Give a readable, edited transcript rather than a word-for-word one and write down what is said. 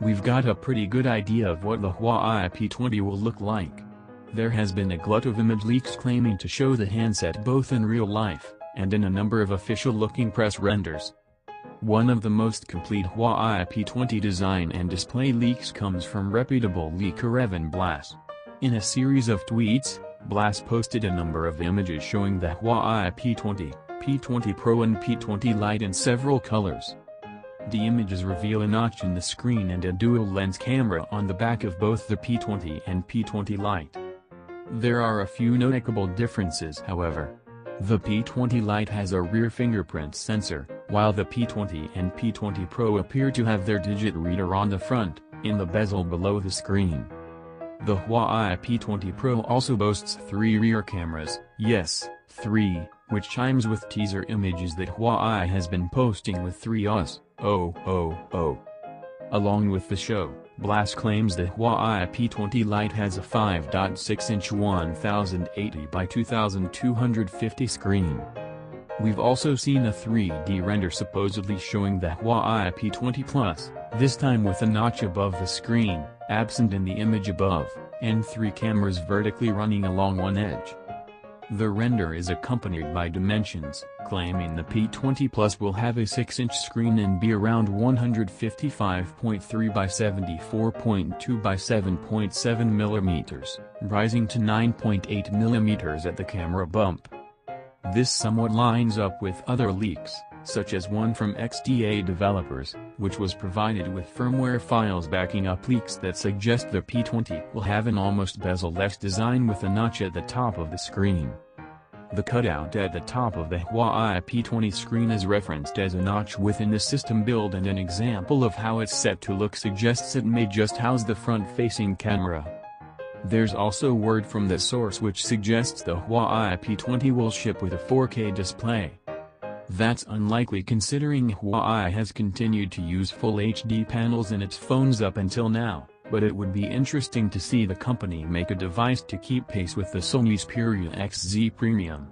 we've got a pretty good idea of what the Huawei P20 will look like. There has been a glut of image leaks claiming to show the handset both in real life, and in a number of official-looking press renders. One of the most complete Huawei P20 design and display leaks comes from reputable leaker Evan Blass. In a series of tweets, Blass posted a number of images showing the Huawei P20, P20 Pro and P20 Lite in several colors. The images reveal a notch in the screen and a dual-lens camera on the back of both the P20 and P20 Lite. There are a few noticeable differences however. The P20 Lite has a rear fingerprint sensor, while the P20 and P20 Pro appear to have their digit reader on the front, in the bezel below the screen. The Huawei P20 Pro also boasts 3 rear cameras, yes, 3, which chimes with teaser images that Huawei has been posting with 3 Us. Along with the show, Blass claims the Huawei P20 Lite has a 5.6-inch 1080 by 2250 screen. We've also seen a 3D render supposedly showing the Huawei P20 Plus, this time with a notch above the screen, absent in the image above, and 3 cameras vertically running along one edge. The render is accompanied by dimensions, claiming the P20 Plus will have a 6-inch screen and be around 155.3 by 74.2 by 7.7 mm, rising to 9.8 mm at the camera bump. This somewhat lines up with other leaks, such as one from XDA developers, which was provided with firmware files backing up leaks that suggest the P20 will have an almost bezel-less design with a notch at the top of the screen. The cutout at the top of the Huawei P20 screen is referenced as a notch within the system build, and an example of how it's set to look suggests it may just house the front-facing camera. There's also word from the source which suggests the Huawei P20 will ship with a 4K display. That's unlikely considering Huawei has continued to use Full HD panels in its phones up until now, but it would be interesting to see the company make a device to keep pace with the Sony's Xperia XZ Premium.